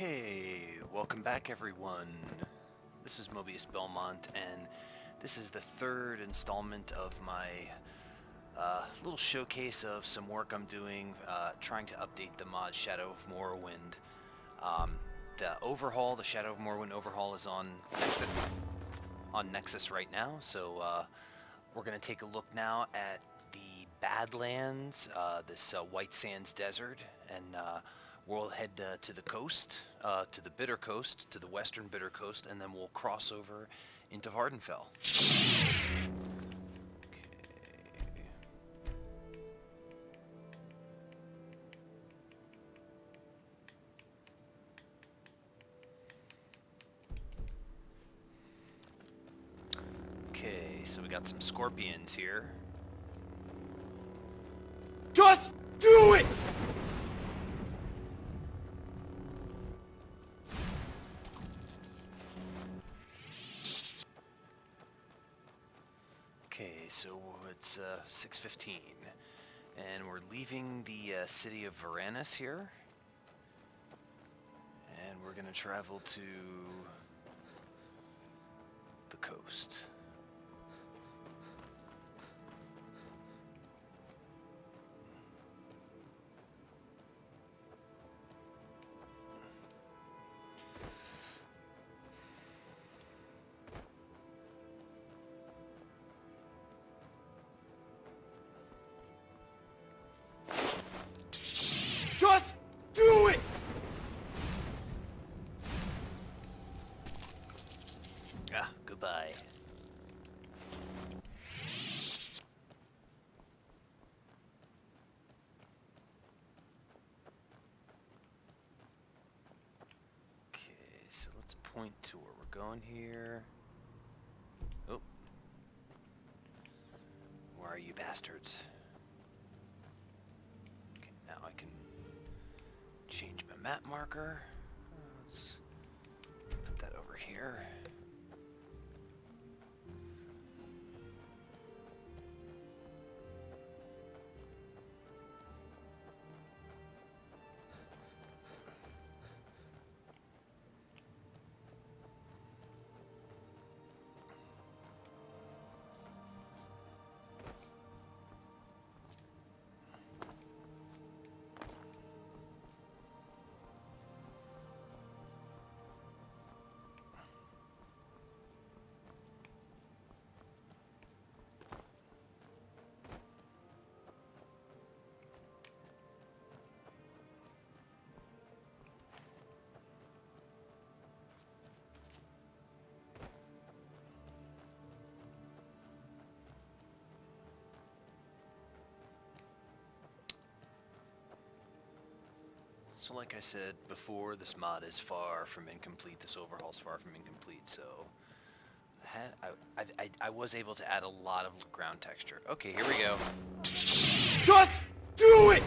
Okay, welcome back everyone. This is mobiusbelmont, and this is the third installment of my little showcase of some work I'm doing, trying to update the mod Shadow of Morrowind. The overhaul, the Shadow of Morrowind Overhaul is on Nexus right now, so we're going to take a look now at the Badlands, this White Sands desert, and we'll head to the coast, to the Bitter Coast, to the western Bitter Coast, and then we'll cross over into Vardenfell. Okay, so we got some scorpions here. Just do it! Okay, so it's 6:15, and we're leaving the city of Varanus here, and we're gonna travel to the coast. Just do it! Ah, goodbye. Okay, so let's point to where we're going here. Oh. Where are you bastards? Okay, now I can change my map marker. Let's put that over here. So like I said before, this mod is far from incomplete, this overhaul is far from incomplete, so I was able to add a lot of ground texture. Okay, here we go. Just do it!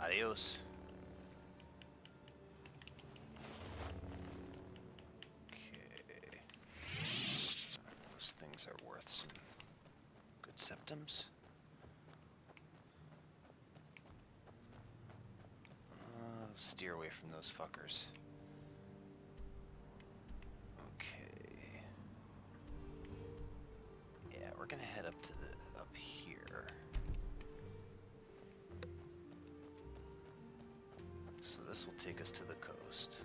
Adios. Okay. Those things are worth some good septums. Steer away from those fuckers. Okay. Yeah, we're gonna head up to up here. So this will take us to the coast.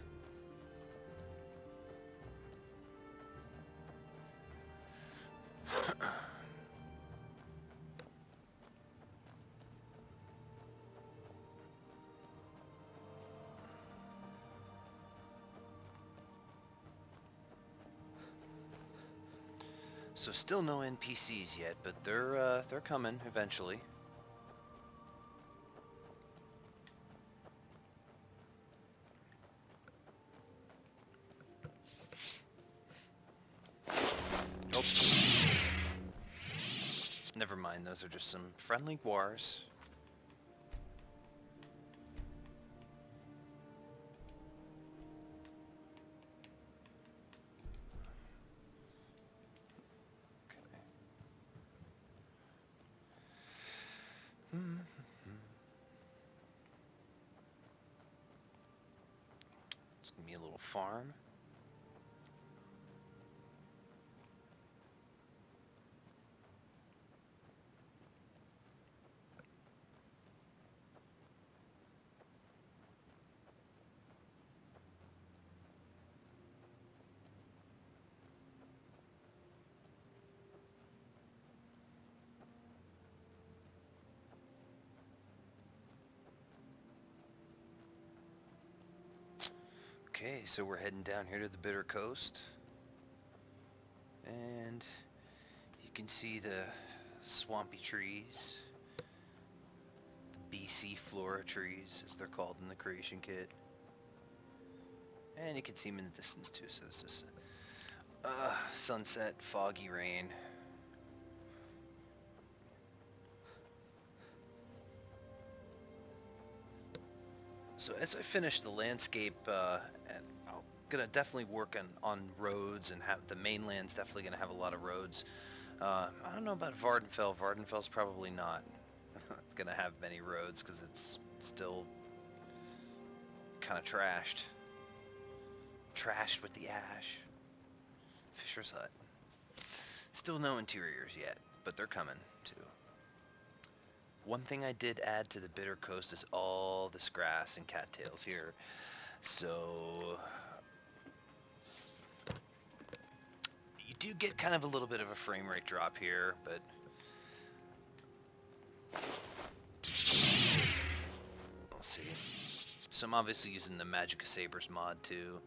So still no NPCs yet, but they're coming eventually. Oh. Never mind, those are just some friendly guars. It's gonna be a little farm. Okay, so we're heading down here to the Bitter Coast. And you can see the swampy trees. The BC flora trees, as they're called in the creation kit. And you can see them in the distance too, so this is sunset, foggy rain. So as I finish the landscape, and I'm gonna definitely work on roads, and have the mainland's definitely gonna have a lot of roads. I don't know about Vardenfell. Vardenfell's probably not gonna have many roads because it's still kind of trashed with the ash. Fisher's Hut. Still no interiors yet, but they're coming too. One thing I did add to the Bitter Coast is all this grass and cattails here. So you do get kind of a little bit of a frame rate drop here, but we'll see. So I'm obviously using the Magica Sabers mod too.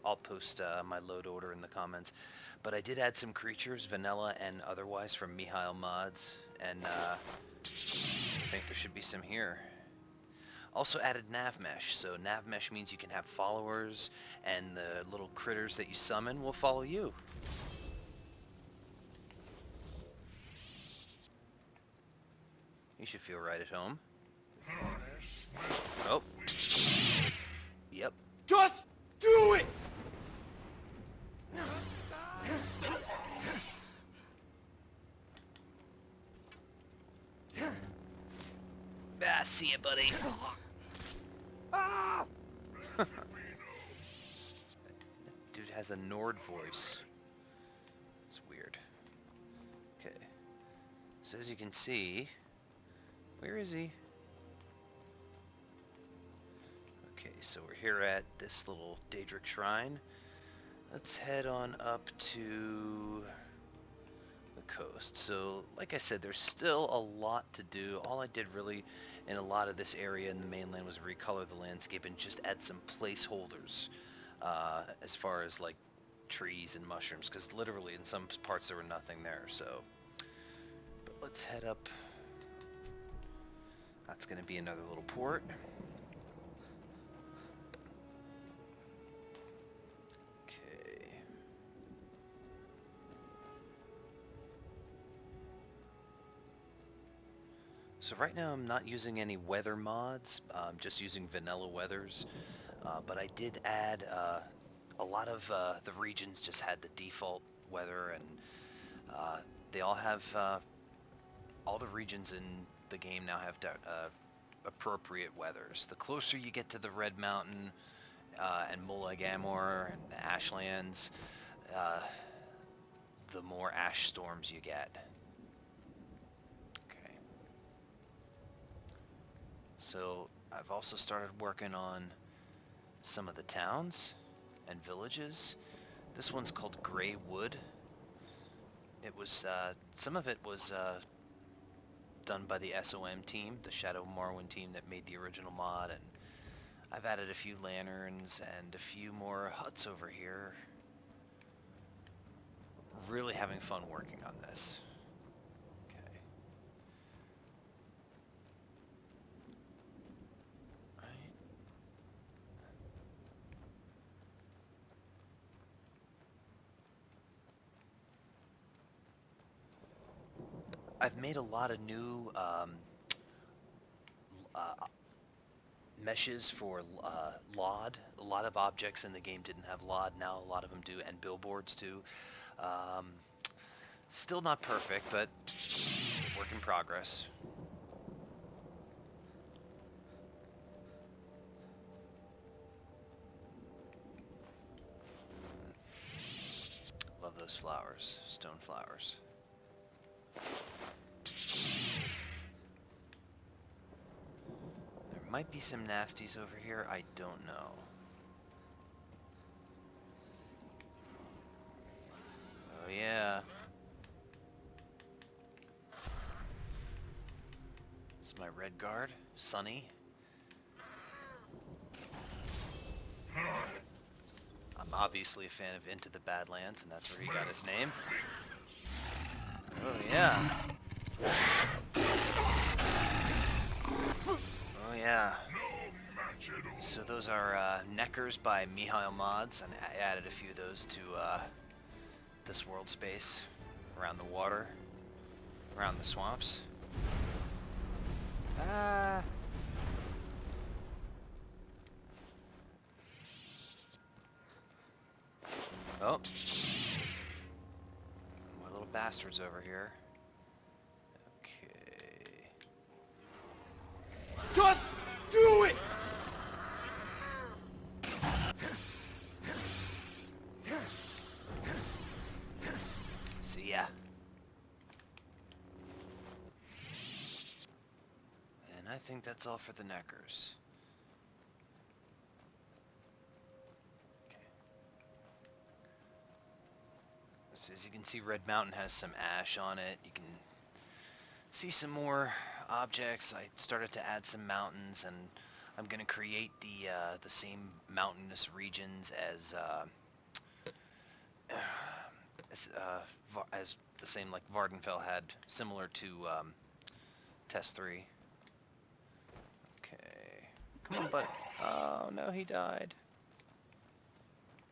I'll post my load order in the comments. But I did add some creatures, vanilla and otherwise, from Mihail Mods, and I think there should be some here. Also added nav mesh, so nav mesh means you can have followers, and the little critters that you summon will follow you. You should feel right at home. Oh. Yep. Just do it! Ah, see ya, buddy. Ah! Dude has a Nord voice. It's weird. Okay. So as you can see, where is he? Okay, so we're here at this little Daedric Shrine. Let's head on up to the coast. So, like I said, there's still a lot to do. All I did really in a lot of this area in the mainland was recolor the landscape and just add some placeholders as far as like trees and mushrooms, because literally in some parts there were nothing there. So, but let's head up. That's going to be another little port. So right now I'm not using any weather mods, I'm just using vanilla weathers, but I did add a lot of the regions just had the default weather, and they all have, all the regions in the game now have appropriate weathers. The closer you get to the Red Mountain and Molag Amor and the Ashlands, the more ash storms you get. So I've also started working on some of the towns and villages. This one's called Grey Wood. It was, some of it was done by the SOM team, the Shadow of Morrowind team that made the original mod, and I've added a few lanterns and a few more huts over here. Really having fun working on this. I've made a lot of new meshes for LOD. A lot of objects in the game didn't have LOD, now a lot of them do, and billboards too. Still not perfect, but work in progress. those flowers, stone flowers. There might be some nasties over here, I don't know. Oh yeah. This is my red guard, Sunny. I'm obviously a fan of Into the Badlands, and that's where he got his name. Oh yeah. Oh yeah. So those are Neckers by Mihail Mods, and I added a few of those to this world space, around the water, around the swamps. Ah. Oh. More little bastards over here. Okay. Just do it! See ya. And I think that's all for the Neckers. So as you can see, Red Mountain has some ash on it. You can see some more objects. I started to add some mountains, and I'm going to create the same mountainous regions as the same like Vardenfell had, similar to Test 3. Okay, come on, buddy. Oh no, he died.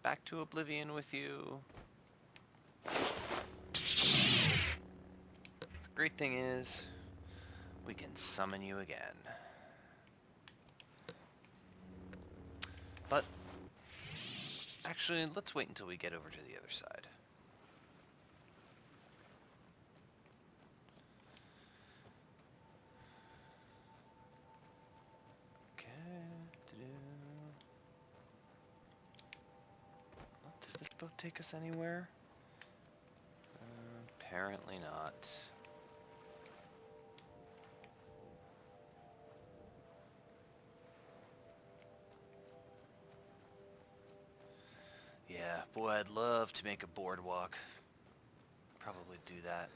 Back to oblivion with you. The great thing is, we can summon you again. But, actually, let's wait until we get over to the other side. Okay. Well, does this boat take us anywhere? Apparently not. Yeah, boy, I'd love to make a boardwalk. Probably do that.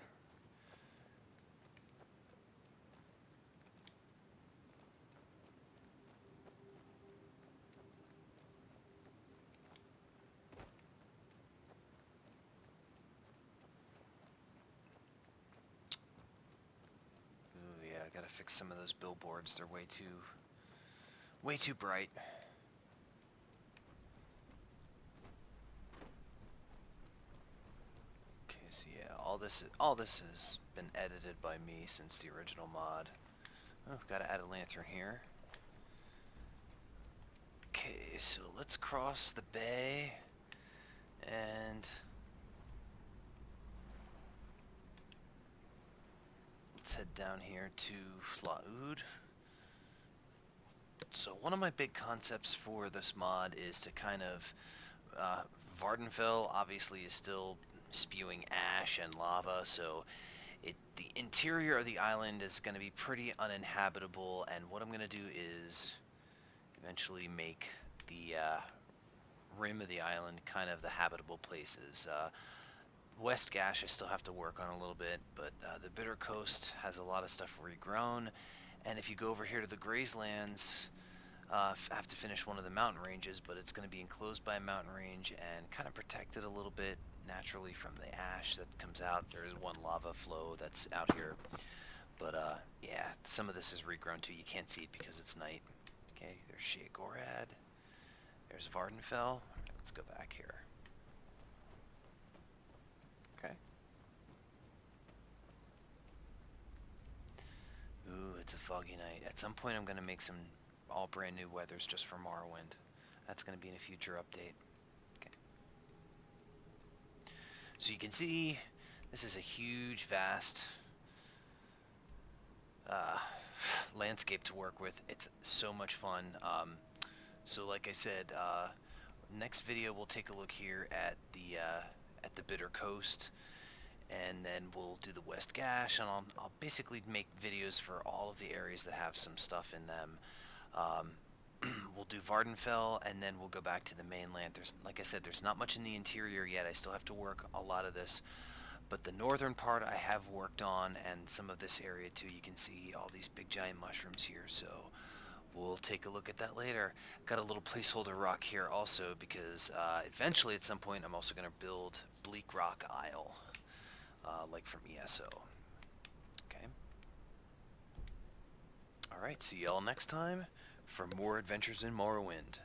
Ooh, yeah, I gotta fix some of those billboards. They're way too bright. So yeah, all this has been edited by me since the original mod. Oh, gotta add a lantern here. Okay, so let's cross the bay and let's head down here to Flaud. So one of my big concepts for this mod is to kind of Vardenfell obviously is still spewing ash and lava, so the interior of the island is going to be pretty uninhabitable, and what I'm going to do is eventually make the rim of the island kind of the habitable places. West Gash I still have to work on a little bit, but the Bitter Coast has a lot of stuff regrown, and if you go over here to the Grazelands, I have to finish one of the mountain ranges, but it's going to be enclosed by a mountain range and kind of protected a little bit naturally from the ash that comes out. There is one lava flow that's out here, but yeah, some of this is regrown too. You can't see it because it's night. Okay, there's Sheagorad. There's Vardenfell. Let's go back here. Okay. Ooh, it's a foggy night. At some point I'm going to make some all brand new weathers just for Morrowind. That's going to be in a future update. Okay. So you can see this is a huge, vast landscape to work with. It's so much fun. So like I said, next video we'll take a look here at the at the Bitter Coast, and then we'll do the West Gash, and I'll basically make videos for all of the areas that have some stuff in them. We'll do Vardenfell, and then we'll go back to the mainland. Like I said, there's not much in the interior yet. I still have to work a lot of this, but the northern part I have worked on, and some of this area too. You can see all these big giant mushrooms here, so we'll take a look at that later. Got a little placeholder rock here also, because eventually at some point I'm also going to build Bleak Rock Isle, like from ESO. Okay. Alright, see y'all next time for more adventures in Morrowind.